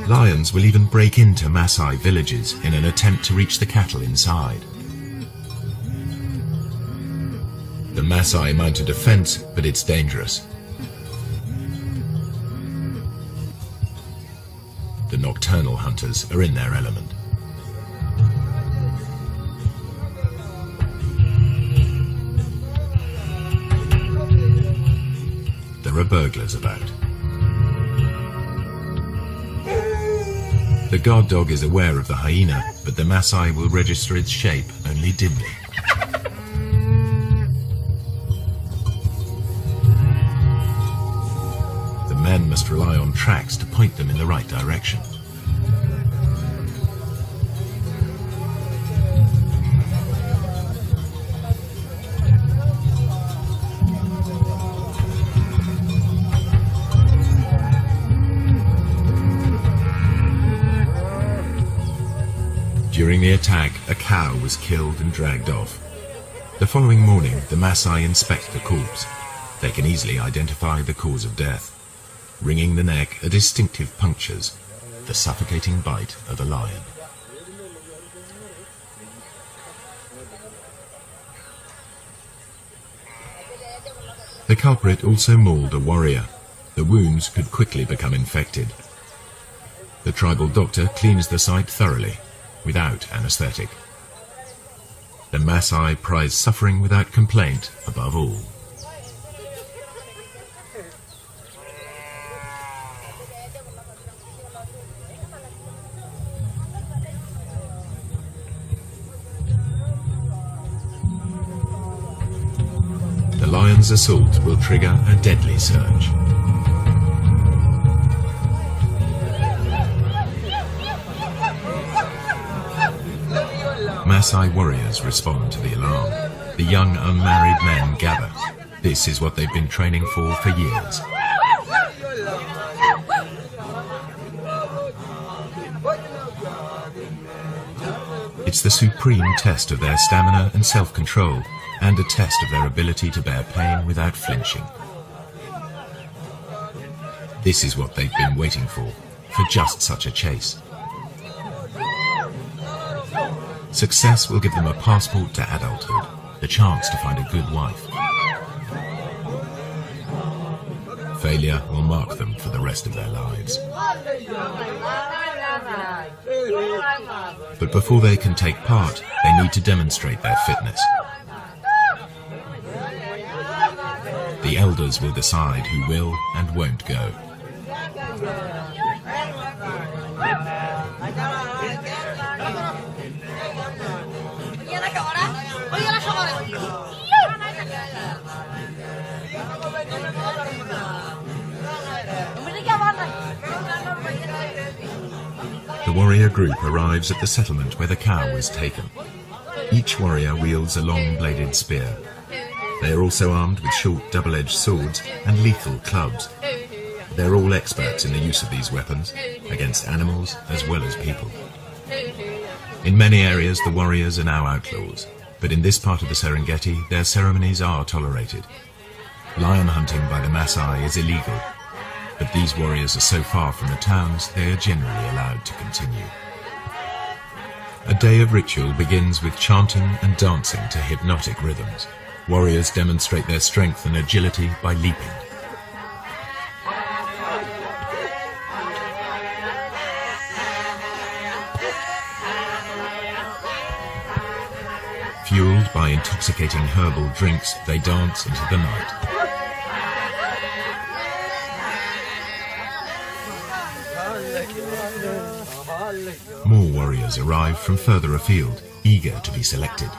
Lions will even break into Maasai villages in an attempt to reach the cattle inside. The Maasai mount a defense, but it's dangerous. The nocturnal hunters are in their element. There are burglars about. The guard dog is aware of the hyena, but the Maasai will register its shape only dimly. The men must rely on tracks to point them in the right direction. During the attack, a cow was killed and dragged off. The following morning, the Maasai inspect the corpse. They can easily identify the cause of death. Wringing the neck are distinctive punctures, the suffocating bite of a lion. The culprit also mauled a warrior. The wounds could quickly become infected. The tribal doctor cleans the site thoroughly, without anesthetic. The Maasai prize suffering without complaint above all. The lion's assault will trigger a deadly surge. Maasai warriors respond to the alarm. The young unmarried men gather. This is what they've been training for years. It's the supreme test of their stamina and self-control, and a test of their ability to bear pain without flinching. This is what they've been waiting for just such a chase. Success will give them a passport to adulthood, the chance to find a good wife. Failure will mark them for the rest of their lives. But before they can take part, they need to demonstrate their fitness. The elders will decide who will and won't go. The warrior group arrives at the settlement where the cow was taken. Each warrior wields a long-bladed spear. They are also armed with short double-edged swords and lethal clubs. They're all experts in the use of these weapons, against animals as well as people. In many areas the warriors are now outlaws, but in this part of the Serengeti their ceremonies are tolerated. Lion hunting by the Maasai is illegal, but these warriors are so far from the towns they are generally allowed to continue. A day of ritual begins with chanting and dancing to hypnotic rhythms. Warriors demonstrate their strength and agility by leaping. Fueled by intoxicating herbal drinks, they dance into the night. More warriors arrive from further afield, eager to be selected.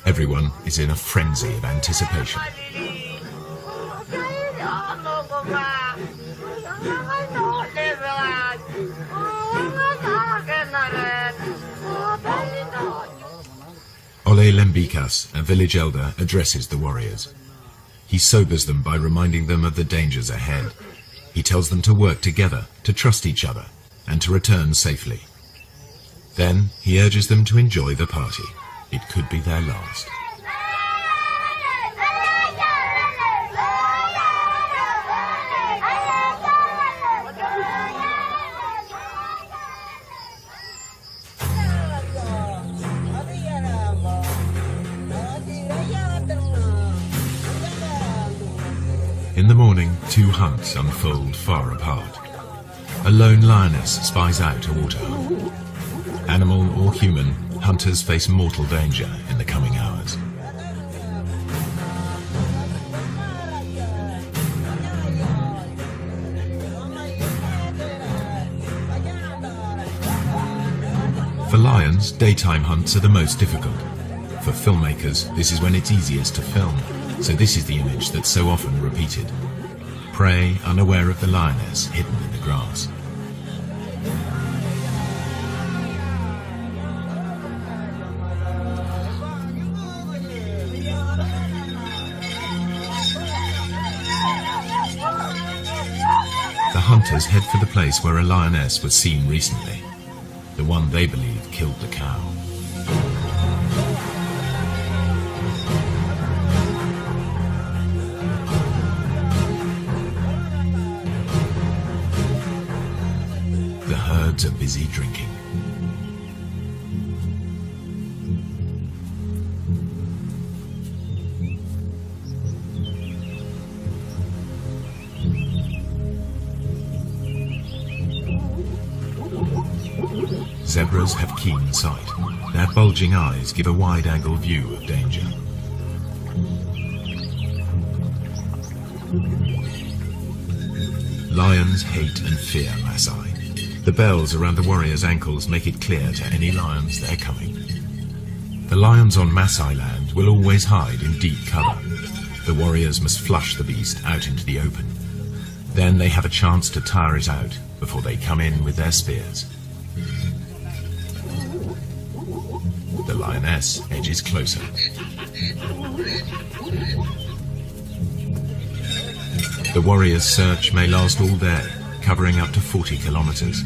Everyone is in a frenzy of anticipation. Ole Lembikas, a village elder, addresses the warriors. He sobers them by reminding them of the dangers ahead. He tells them to work together, to trust each other, and to return safely. Then he urges them to enjoy the party. It could be their last. In the morning, two hunts unfold far apart. A lone lioness spies out a waterhole. Animal or human, hunters face mortal danger in the coming hours. For lions, daytime hunts are the most difficult. For filmmakers, this is when it's easiest to film, so this is the image that's so often repeated. Prey unaware of the lioness hidden in the grass. The hunters head for the place where a lioness was seen recently, the one they believe killed the cow. The herds are busy drinking. Zebras have keen sight. Their bulging eyes give a wide-angle view of danger. Lions hate and fear Maasai. The bells around the warriors' ankles make it clear to any lions they're coming. The lions on Maasai land will always hide in deep cover. The warriors must flush the beast out into the open. Then they have a chance to tire it out before they come in with their spears. The lioness edges closer. The warriors' search may last all day, covering up to 40 kilometers.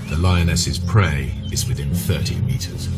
The lioness's prey is within 30 meters.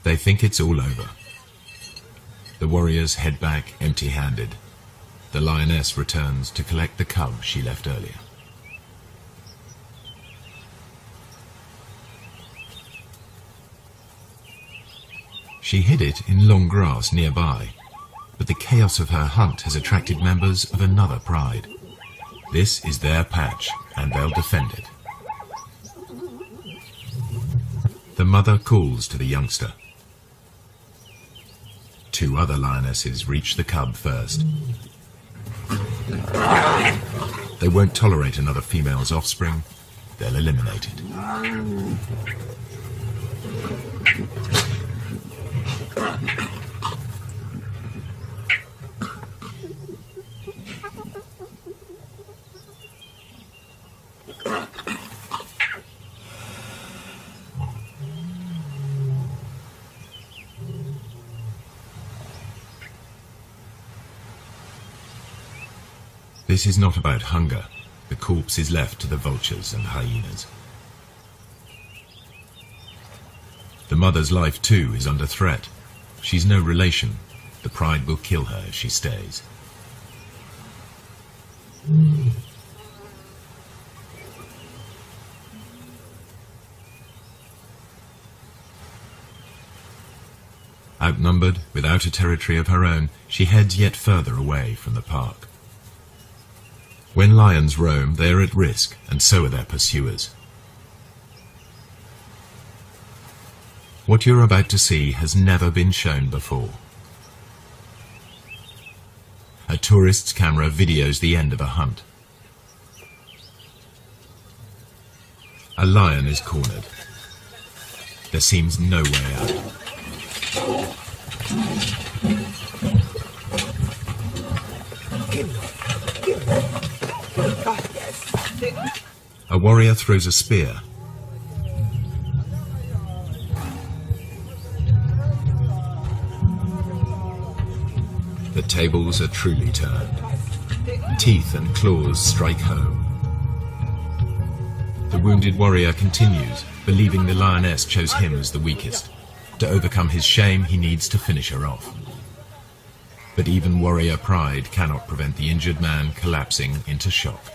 They think it's all over. The warriors head back empty-handed. The lioness returns to collect the cub she left earlier. She hid it in long grass nearby, but the chaos of her hunt has attracted members of another pride. This is their patch, and they'll defend it. The mother calls to the youngster. Two other lionesses reach the cub first. They won't tolerate another female's offspring. They'll eliminate it. This is not about hunger. The corpse is left to the vultures and hyenas. The mother's life too is under threat. She's no relation. The pride will kill her if she stays. Outnumbered, without a territory of her own, she heads yet further away from the park. When lions roam, they are at risk, and so are their pursuers. What you're about to see has never been shown before. A tourist's camera videos the end of a hunt. A lion is cornered. There seems no way out. A warrior throws a spear. The tables are truly turned. Teeth and claws strike home. The wounded warrior continues, believing the lioness chose him as the weakest. To overcome his shame, he needs to finish her off. But even warrior pride cannot prevent the injured man collapsing into shock.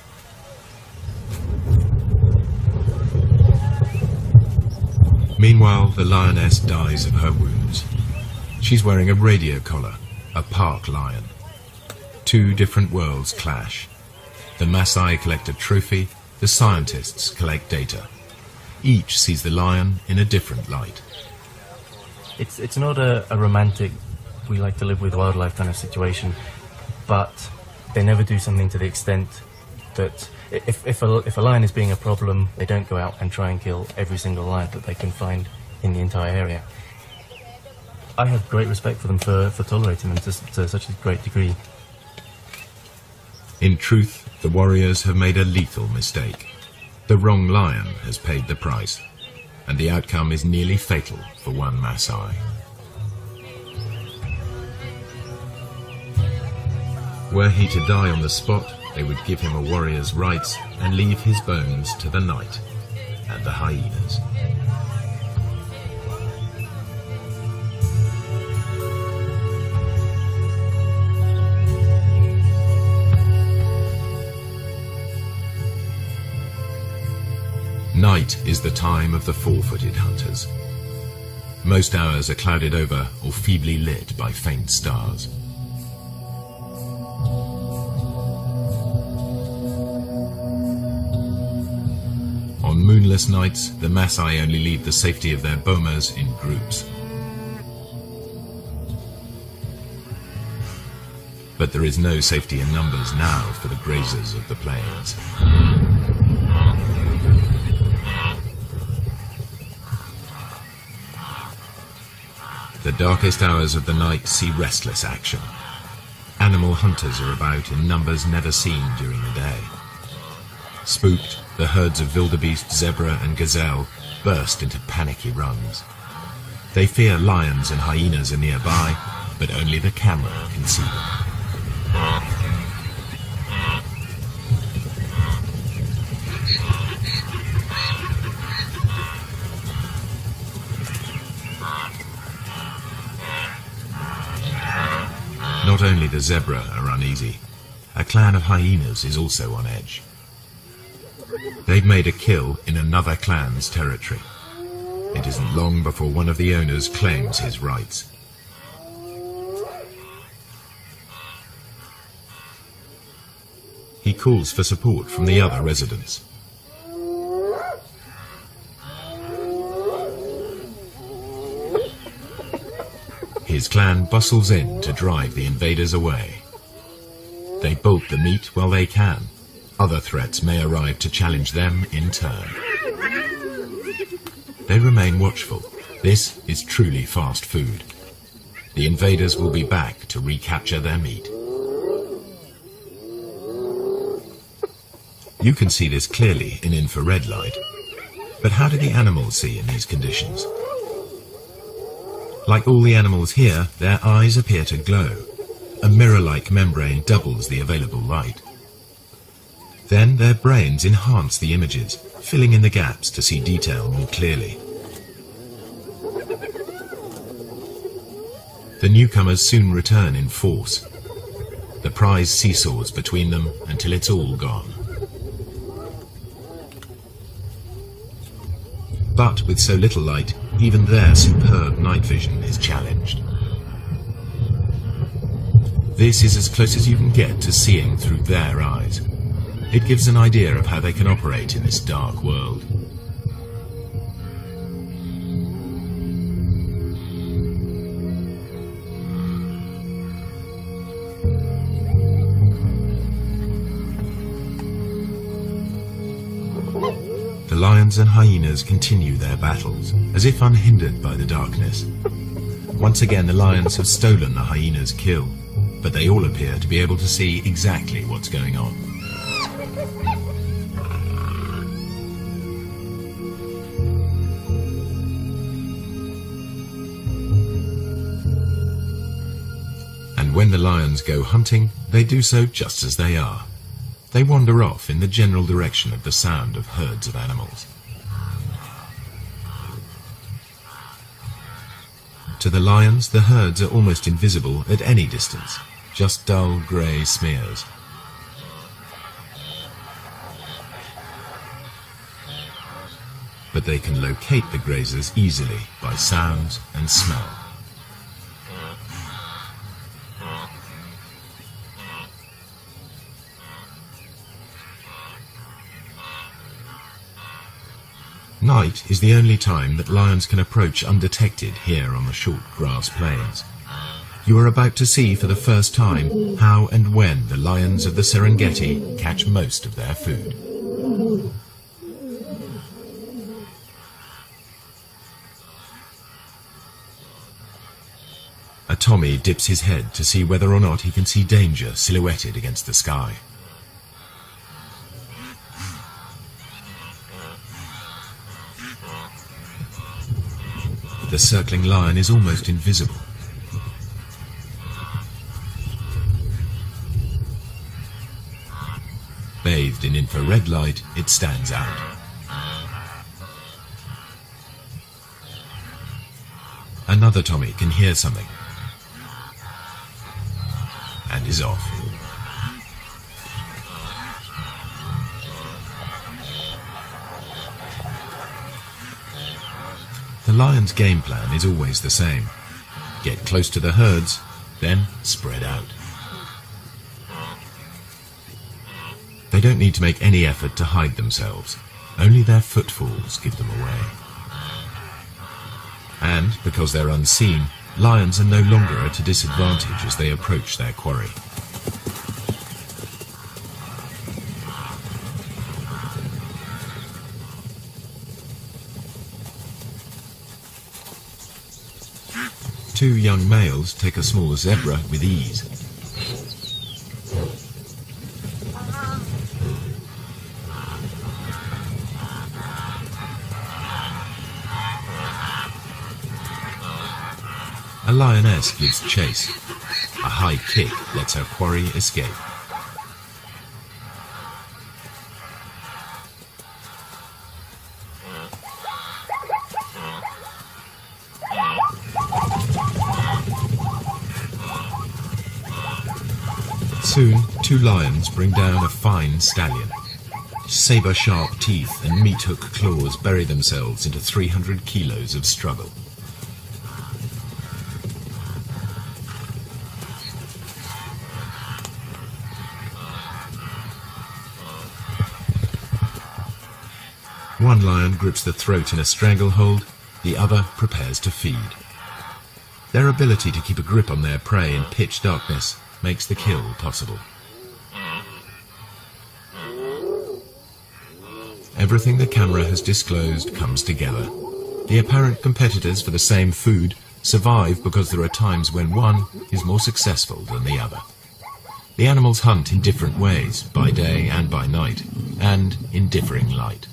Meanwhile, the lioness dies of her wounds. She's wearing a radio collar, a park lion. Two different worlds clash. The Maasai collect a trophy, the scientists collect data. Each sees the lion in a different light. It's not a romantic, we like to live with wildlife kind of situation, but they never do something to the extent that if a lion is being a problem, they don't go out and try and kill every single lion that they can find in the entire area. I have great respect for them for tolerating them to such a great degree. In truth, the warriors have made a lethal mistake. The wrong lion has paid the price, and the outcome is nearly fatal for one Maasai. Were he to die on the spot, they would give him a warrior's rights and leave his bones to the night and the hyenas. Night is the time of the four-footed hunters. Most hours are clouded over or feebly lit by faint stars. On moonless nights, the Maasai only leave the safety of their bomas in groups. But there is no safety in numbers now for the grazers of the plains. The darkest hours of the night see restless action. Animal hunters are about in numbers never seen during the day. Spooked, the herds of wildebeest, zebra and gazelle burst into panicky runs. They fear lions and hyenas are nearby, but only the camera can see them. Not only the zebra are uneasy, a clan of hyenas is also on edge. They've made a kill in another clan's territory. It isn't long before one of the owners claims his rights. He calls for support from the other residents. His clan bustles in to drive the invaders away. They bolt the meat while they can. Other threats may arrive to challenge them in turn. They remain watchful. This is truly fast food. The invaders will be back to recapture their meat. You can see this clearly in infrared light. But how do the animals see in these conditions? Like all the animals here, their eyes appear to glow. A mirror-like membrane doubles the available light. Then their brains enhance the images, filling in the gaps to see detail more clearly. The newcomers soon return in force. The prize seesaws between them until it's all gone. But with so little light, even their superb night vision is challenged. This is as close as you can get to seeing through their eyes. It gives an idea of how they can operate in this dark world. The lions and hyenas continue their battles, as if unhindered by the darkness. Once again, the lions have stolen the hyena's kill, but they all appear to be able to see exactly what's going on. And when the lions go hunting, they do so just as they are. They wander off in the general direction of the sound of herds of animals. To the lions, the herds are almost invisible at any distance, just dull grey smears. But they can locate the grazers easily by sound and smell. Night is the only time that lions can approach undetected here on the short grass plains. You are about to see for the first time how and when the lions of the Serengeti catch most of their food. A Tommy dips his head to see whether or not he can see danger silhouetted against the sky. The circling lion is almost invisible. Bathed in infrared light, it stands out. Another Tommy can hear something and is off. The lion's game plan is always the same. Get close to the herds, then spread out. They don't need to make any effort to hide themselves. Only their footfalls give them away. And, because they're unseen, lions are no longer at a disadvantage as they approach their quarry. Two young males take a small zebra with ease. A lioness gives chase. A high kick lets her quarry escape. Soon, two lions bring down a fine stallion. Saber-sharp teeth and meat-hook claws bury themselves into 300 kilos of struggle. One lion grips the throat in a stranglehold, the other prepares to feed. Their ability to keep a grip on their prey in pitch darkness makes the kill possible. Everything the camera has disclosed comes together. The apparent competitors for the same food survive because there are times when one is more successful than the other. The animals hunt in different ways, by day and by night, and in differing light.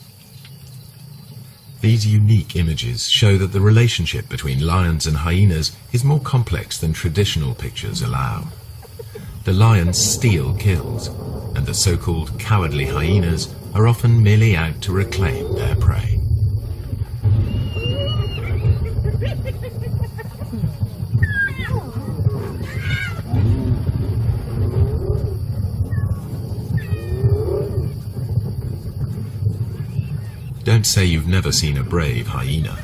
These unique images show that the relationship between lions and hyenas is more complex than traditional pictures allow. The lions steal kills, and the so-called cowardly hyenas are often merely out to reclaim their prey. Don't say you've never seen a brave hyena.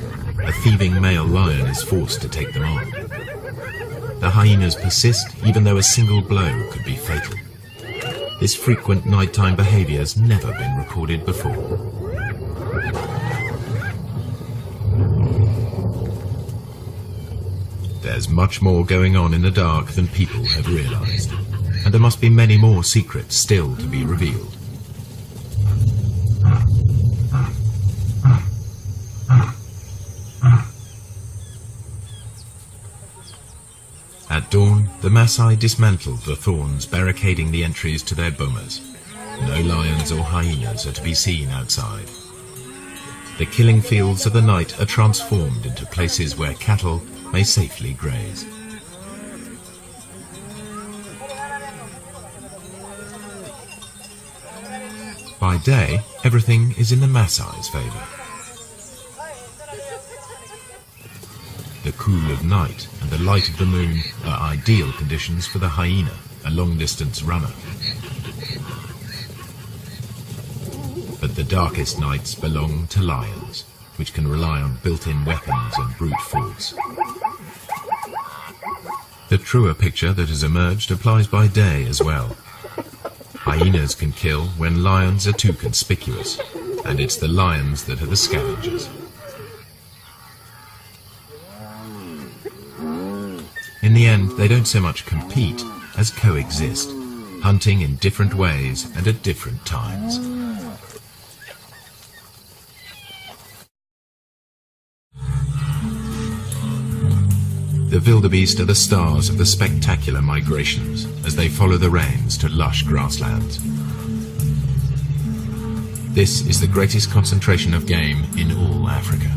A thieving male lion is forced to take them on. The hyenas persist even though a single blow could be fatal. This frequent nighttime behavior has never been recorded before. There's much more going on in the dark than people have realized, and there must be many more secrets still to be revealed. At dawn, the Maasai dismantled the thorns barricading the entries to their bomas. No lions or hyenas are to be seen outside. The killing fields of the night are transformed into places where cattle may safely graze. By day, everything is in the Maasai's favor. The cool of night and the light of the moon are ideal conditions for the hyena, a long-distance runner. But the darkest nights belong to lions, which can rely on built-in weapons and brute force. The truer picture that has emerged applies by day as well. Hyenas can kill when lions are too conspicuous, and it's the lions that are the scavengers. In the end, they don't so much compete as coexist, hunting in different ways and at different times. The wildebeest are the stars of the spectacular migrations as they follow the rains to lush grasslands. This is the greatest concentration of game in all Africa.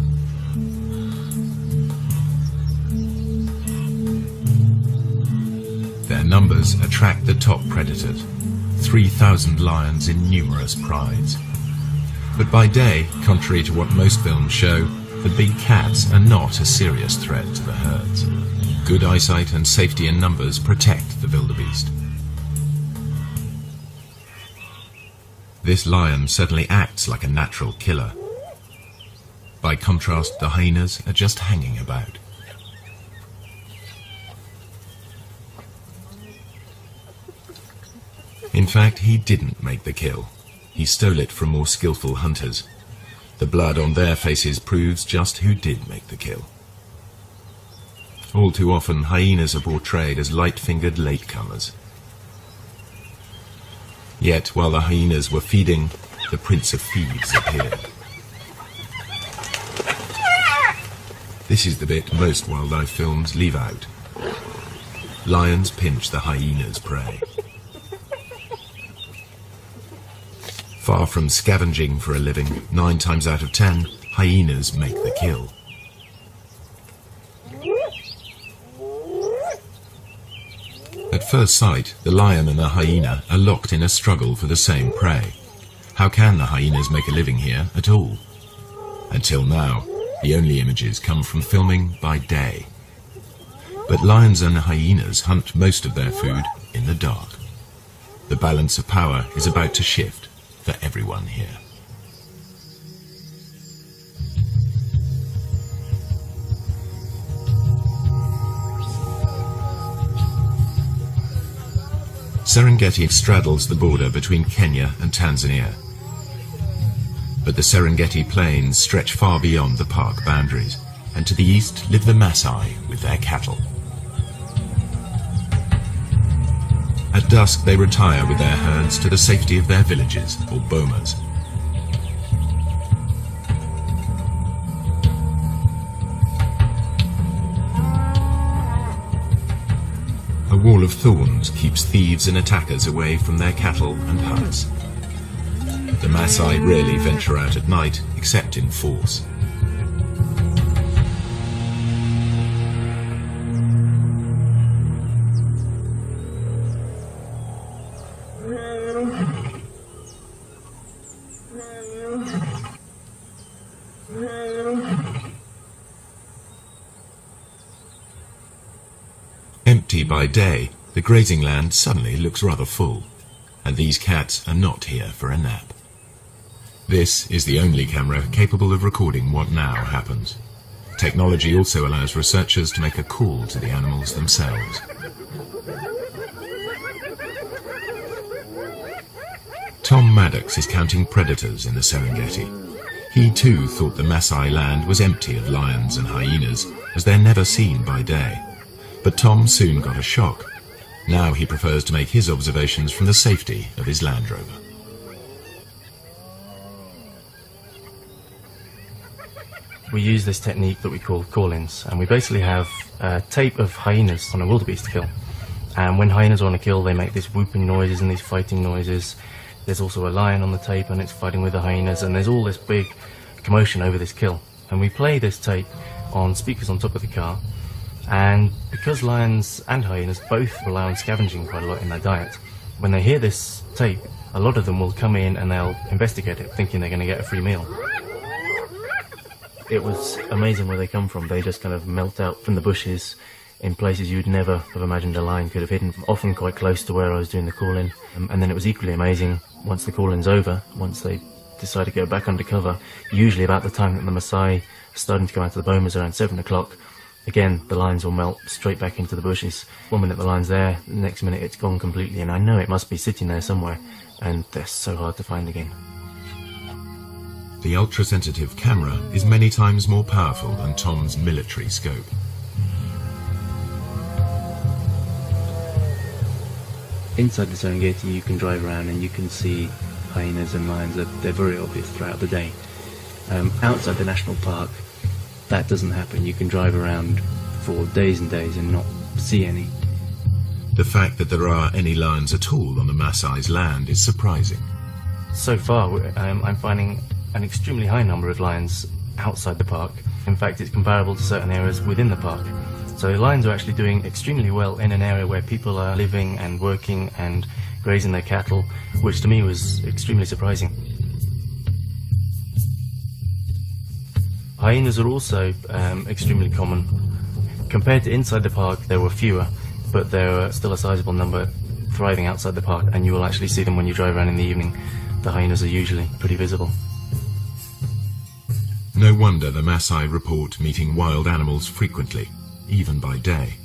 Their numbers attract the top predators, 3,000 lions in numerous prides. But by day, contrary to what most films show, the big cats are not a serious threat to the herds. Good eyesight and safety in numbers protect the wildebeest. This lion certainly acts like a natural killer. By contrast, the hyenas are just hanging about. In fact, he didn't make the kill. He stole it from more skillful hunters. The blood on their faces proves just who did make the kill. All too often, hyenas are portrayed as light-fingered latecomers. Yet, while the hyenas were feeding, the Prince of Thieves appeared. This is the bit most wildlife films leave out. Lions pinch the hyena's prey. Far from scavenging for a living, 9 times out of 10, hyenas make the kill. At first sight, the lion and the hyena are locked in a struggle for the same prey. How can the hyenas make a living here at all? Until now, the only images come from filming by day. But lions and hyenas hunt most of their food in the dark. The balance of power is about to shift for everyone here. Serengeti straddles the border between Kenya and Tanzania. But the Serengeti plains stretch far beyond the park boundaries, and to the east live the Maasai with their cattle. At dusk they retire with their herds to the safety of their villages, or bomas. A wall of thorns keeps thieves and attackers away from their cattle and huts. The Maasai rarely venture out at night, except in force. Empty by day, the grazing land suddenly looks rather full, and these cats are not here for a nap. This is the only camera capable of recording what now happens. Technology also allows researchers to make a call to the animals themselves. Tom Maddox is counting predators in the Serengeti. He too thought the Maasai land was empty of lions and hyenas, as they're never seen by day. But Tom soon got a shock. Now he prefers to make his observations from the safety of his Land Rover. We use this technique that we call call-ins, and we basically have a tape of hyenas on a wildebeest kill. And when hyenas are on a kill, they make these whooping noises and these fighting noises. There's also a lion on the tape and it's fighting with the hyenas, and there's all this big commotion over this kill. And we play this tape on speakers on top of the car, and because lions and hyenas both rely on scavenging quite a lot in their diet, when they hear this tape, a lot of them will come in and they'll investigate it, thinking they're going to get a free meal. It was amazing where they come from. They just kind of melt out from the bushes in places you'd never have imagined a lion could have hidden, often quite close to where I was doing the call-in. And then it was equally amazing once the call-in's over, once they decide to go back under cover, usually about the time that the Maasai are starting to come out of the bomas around 7 o'clock. Again, the lions will melt straight back into the bushes. 1 minute the lion's there, the next minute it's gone completely, and I know it must be sitting there somewhere, and they're so hard to find again. The ultra-sensitive camera is many times more powerful than Tom's military scope. Inside the Serengeti you can drive around and you can see hyenas and lions. They're very obvious throughout the day. Outside the national park, that doesn't happen. You can drive around for days and days and not see any. The fact that there are any lions at all on the Maasai's land is surprising. So far, I'm finding an extremely high number of lions outside the park. In fact, it's comparable to certain areas within the park. So lions are actually doing extremely well in an area where people are living and working and grazing their cattle, which to me was extremely surprising. Hyenas are also extremely common. Compared to inside the park, there were fewer, but there are still a sizable number thriving outside the park, and you will actually see them when you drive around in the evening. The hyenas are usually pretty visible. No wonder the Maasai report meeting wild animals frequently, even by day.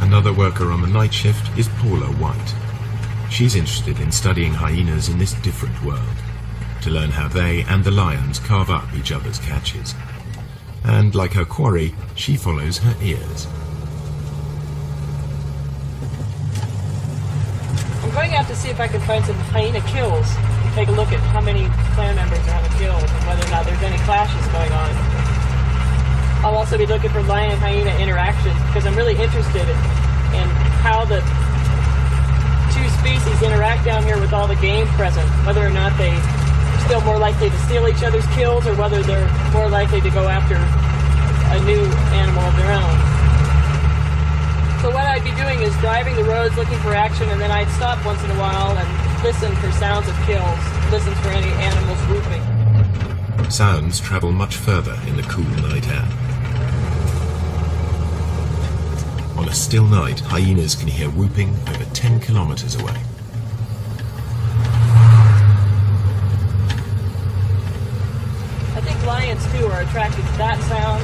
Another worker on the night shift is Paula White. She's interested in studying hyenas in this different world, to learn how they and the lions carve up each other's catches. And like her quarry, she follows her ears. I'm going out to see if I can find some hyena kills and take a look at how many clan members are having killed and whether or not there's any clashes going on. I'll also be looking for lion-hyena interactions because I'm really interested in how the two species interact down here with all the game present, whether or not they're still more likely to steal each other's kills or whether they're more likely to go after a new animal of their own. So what I'd be doing is driving the roads looking for action, and then I'd stop once in a while and listen for sounds of kills, listen for any animals whooping. Sounds travel much further in the cool night air. On a still night, hyenas can hear whooping over 10 kilometers away. I think lions too are attracted to that sound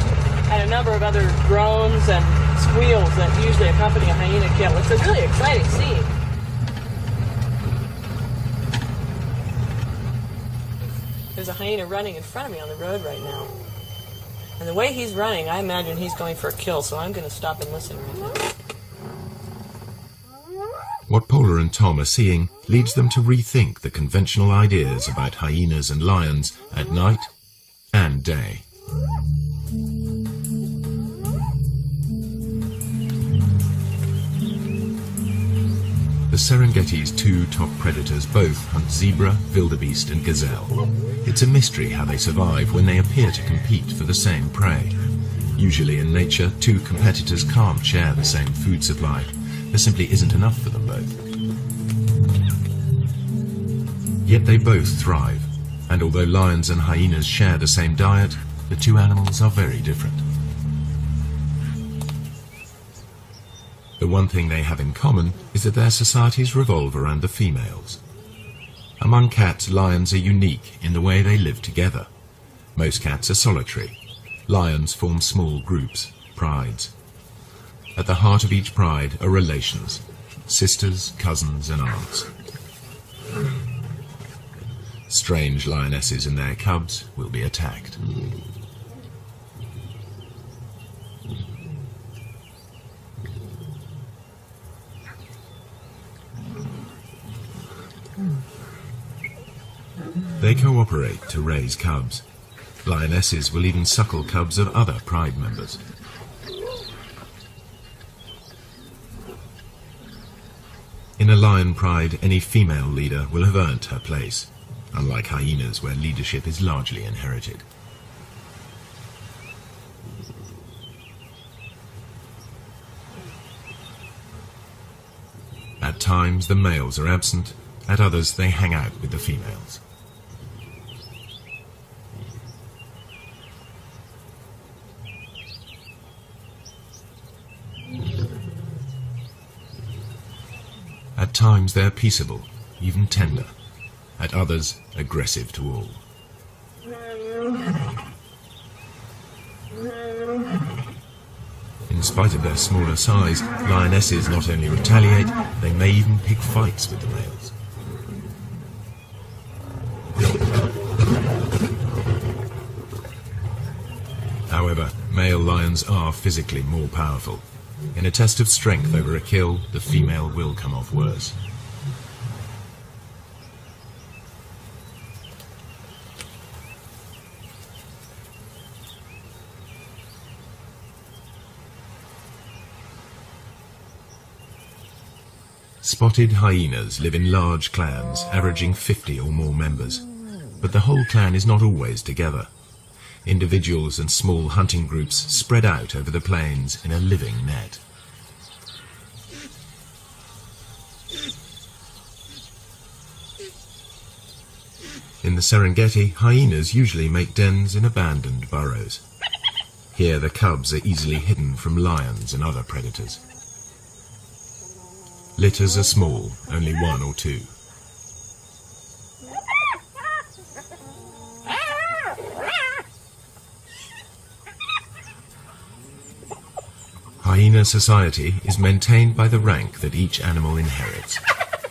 and a number of other groans and squeals that usually accompany a hyena kill. It's a really exciting scene. There's a hyena running in front of me on the road right now. And the way he's running, I imagine he's going for a kill, so I'm going to stop and listen right now. What Paula and Tom are seeing leads them to rethink the conventional ideas about hyenas and lions at night and day. The Serengeti's two top predators both hunt zebra, wildebeest and gazelle. It's a mystery how they survive when they appear to compete for the same prey. Usually in nature, two competitors can't share the same food supply. There simply isn't enough for them both. Yet they both thrive, and although lions and hyenas share the same diet, the two animals are very different. The one thing they have in common is that their societies revolve around the females. Among cats, lions are unique in the way they live together. Most cats are solitary. Lions form small groups, prides. At the heart of each pride are relations, sisters, cousins, and aunts. Strange lionesses and their cubs will be attacked. They cooperate to raise cubs. Lionesses will even suckle cubs of other pride members. In a lion pride, any female leader will have earned her place, unlike hyenas where leadership is largely inherited. At times the males are absent, at others they hang out with the females. At times they are peaceable, even tender. At others, aggressive to all. In spite of their smaller size, lionesses not only retaliate, they may even pick fights with the males. However, male lions are physically more powerful. In a test of strength over a kill, the female will come off worse. Spotted hyenas live in large clans, averaging 50 or more members. But the whole clan is not always together. Individuals and small hunting groups spread out over the plains in a living net. In the Serengeti, hyenas usually make dens in abandoned burrows. Here the cubs are easily hidden from lions and other predators. Litters are small, only 1 or 2. Hyena society is maintained by the rank that each animal inherits.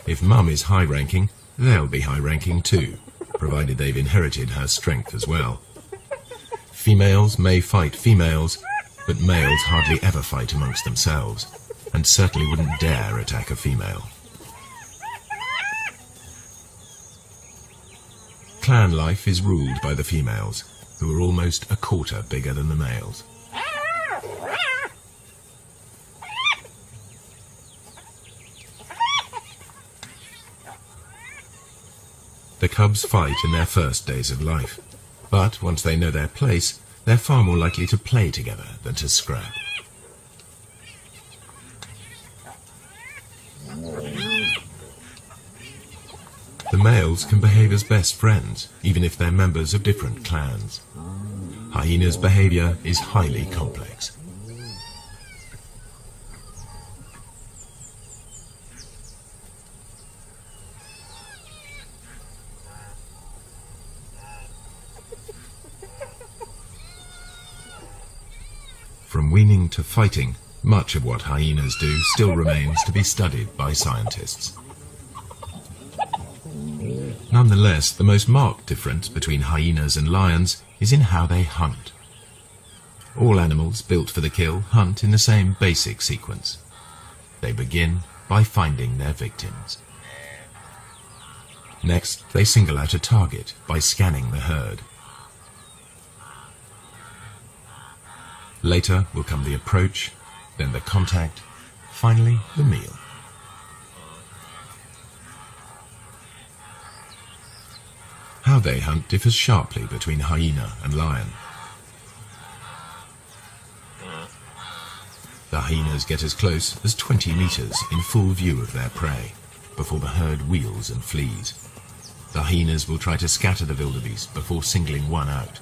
If Mum is high-ranking, they'll be high-ranking too, provided they've inherited her strength as well. Females may fight females, but males hardly ever fight amongst themselves, and certainly wouldn't dare attack a female. Clan life is ruled by the females, who are almost a quarter bigger than the males. The cubs fight in their first days of life, but once they know their place, they're far more likely to play together than to scrap. The males can behave as best friends, even if they're members of different clans. Hyena's behavior is highly complex. From weaning to fighting, much of what hyenas do still remains to be studied by scientists. Nonetheless, the most marked difference between hyenas and lions is in how they hunt. All animals built for the kill hunt in the same basic sequence. They begin by finding their victims. Next, they single out a target by scanning the herd. Later will come the approach, then the contact, finally the meal. How they hunt differs sharply between hyena and lion. The hyenas get as close as 20 meters in full view of their prey, before the herd wheels and flees. The hyenas will try to scatter the wildebeest before singling one out.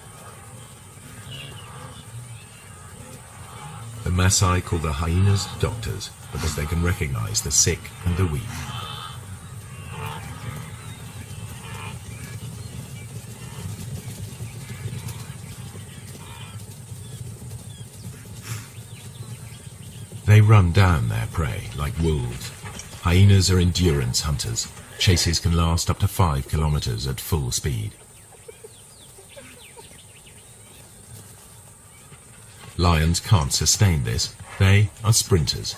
The Maasai call the hyenas doctors because they can recognize the sick and the weak. They run down their prey like wolves. Hyenas are endurance hunters. Chases can last up to 5 kilometers at full speed. Lions can't sustain this. They are sprinters.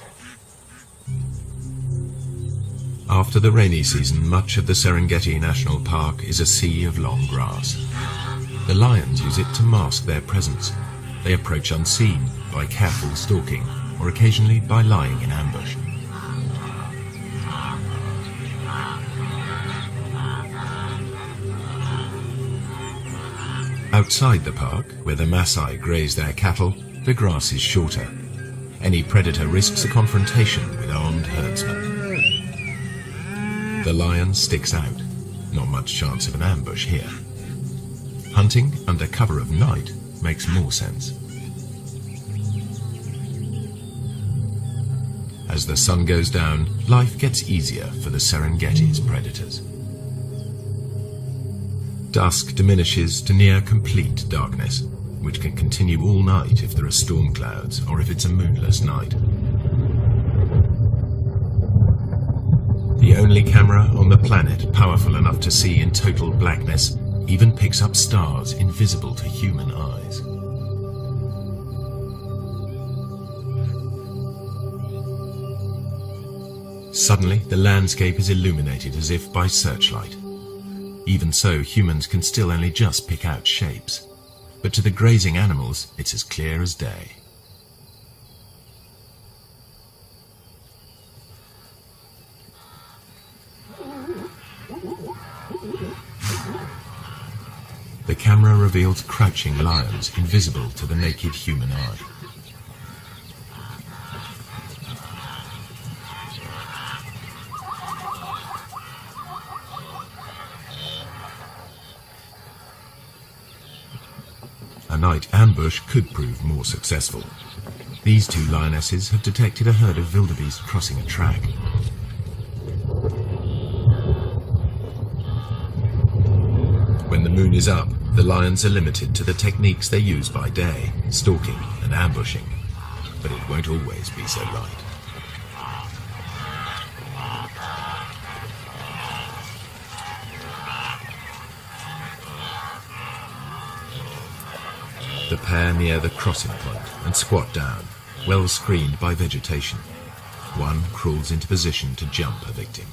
After the rainy season, much of the Serengeti National Park is a sea of long grass. The lions use it to mask their presence. They approach unseen by careful stalking, or occasionally by lying in ambush. Outside the park, where the Maasai graze their cattle, the grass is shorter. Any predator risks a confrontation with armed herdsmen. The lion sticks out. Not much chance of an ambush here. Hunting under cover of night makes more sense. As the sun goes down, life gets easier for the Serengeti's predators. Dusk diminishes to near complete darkness, which can continue all night if there are storm clouds or if it's a moonless night. The only camera on the planet powerful enough to see in total blackness even picks up stars invisible to human eyes. Suddenly, the landscape is illuminated as if by searchlight. Even so, humans can still only just pick out shapes. But to the grazing animals, it's as clear as day. The camera reveals crouching lions invisible to the naked human eye. A night ambush could prove more successful. These two lionesses have detected a herd of wildebeest crossing a track. When the moon is up, the lions are limited to the techniques they use by day, stalking and ambushing. But it won't always be so light. The pair near the crossing point and squat down, well screened by vegetation. One crawls into position to jump a victim.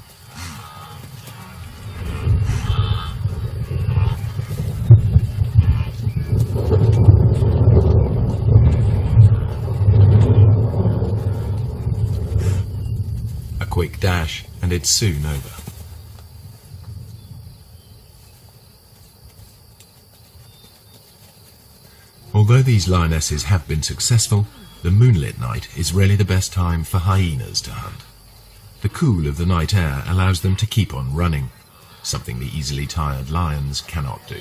A quick dash, and it's soon over. Although these lionesses have been successful, the moonlit night is really the best time for hyenas to hunt. The cool of the night air allows them to keep on running, something the easily tired lions cannot do.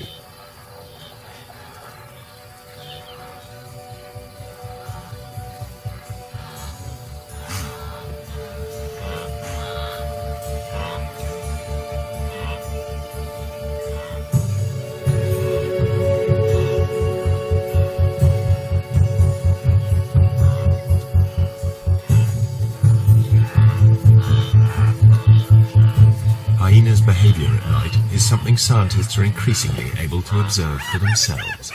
Hyenas' behavior at night is something scientists are increasingly able to observe for themselves.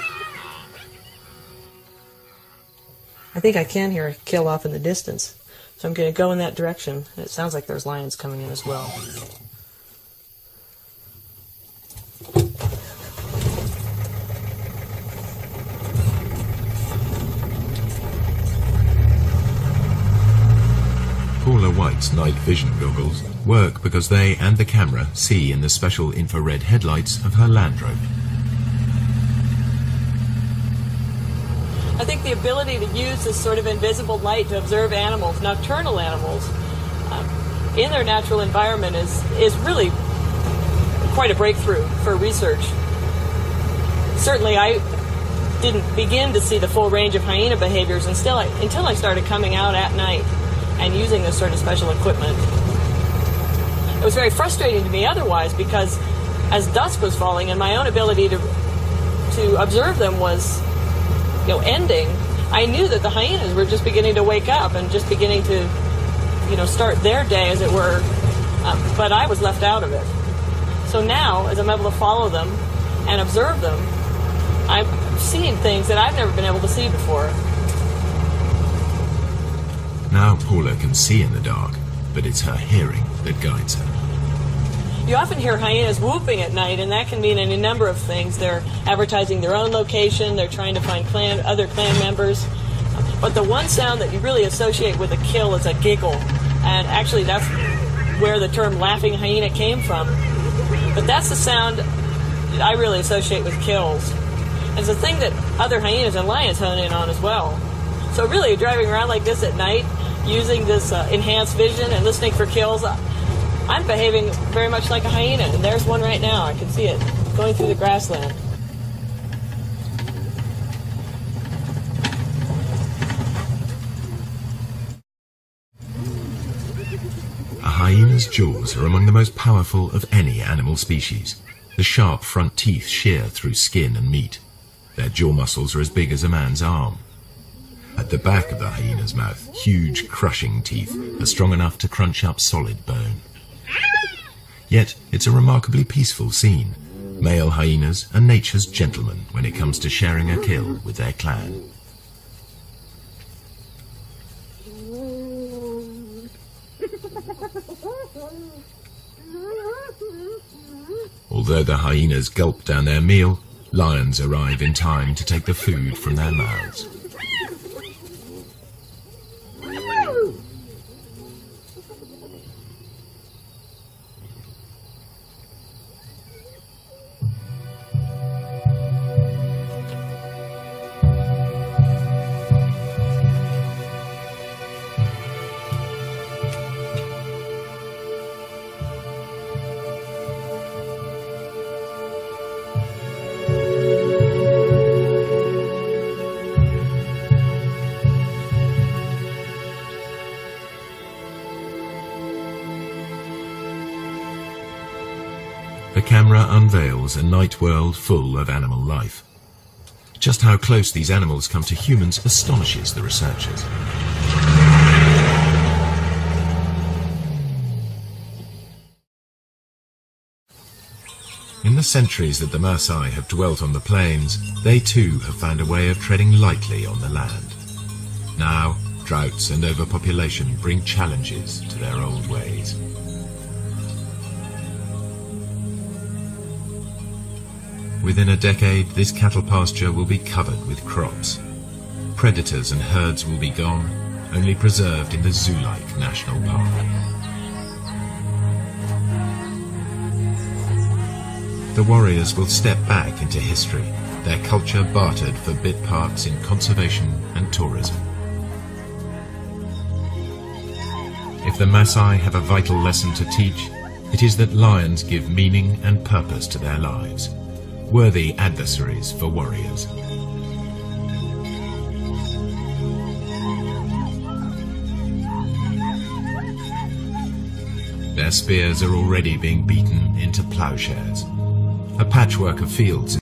I think I can hear a kill off in the distance, so I'm going to go in that direction. It sounds like there's lions coming in as well. Paula White's night vision goggles work because they and the camera see in the special infrared headlights of her Land Rover. I think the ability to use this sort of invisible light to observe animals, nocturnal animals, in their natural environment is really quite a breakthrough for research. Certainly, I didn't begin to see the full range of hyena behaviors until I started coming out at night and using this sort of special equipment. It was very frustrating to me otherwise, because as dusk was falling and my own ability to observe them was, ending, I knew that the hyenas were just beginning to wake up and just beginning to, start their day, as it were, but I was left out of it. So now, as I'm able to follow them and observe them, I'm seeing things that I've never been able to see before. Now Paula can see in the dark, but it's her hearing that guides her. You often hear hyenas whooping at night, and that can mean any number of things. They're advertising their own location, they're trying to find other clan members. But the one sound that you really associate with a kill is a giggle. And actually that's where the term laughing hyena came from. But that's the sound that I really associate with kills. And it's a thing that other hyenas and lions hone in on as well. So really, driving around like this at night, using this enhanced vision and listening for kills, I'm behaving very much like a hyena, and there's one right now. I can see it going through the grassland. A hyena's jaws are among the most powerful of any animal species. The sharp front teeth shear through skin and meat. Their jaw muscles are as big as a man's arm. At the back of the hyena's mouth, huge crushing teeth are strong enough to crunch up solid bone. Yet it's a remarkably peaceful scene. Male hyenas are nature's gentlemen when it comes to sharing a kill with their clan. Although the hyenas gulp down their meal, lions arrive in time to take the food from their mouths. The camera unveils a night world full of animal life. Just how close these animals come to humans astonishes the researchers. In the centuries that the Maasai have dwelt on the plains, they too have found a way of treading lightly on the land. Now, droughts and overpopulation bring challenges to their old ways. Within a decade, this cattle pasture will be covered with crops. Predators and herds will be gone, only preserved in the zoo-like national park. The warriors will step back into history, their culture bartered for bit parts in conservation and tourism. If the Maasai have a vital lesson to teach, it is that lions give meaning and purpose to their lives. Worthy adversaries for warriors. Their spears are already being beaten into plowshares. A patchwork of fields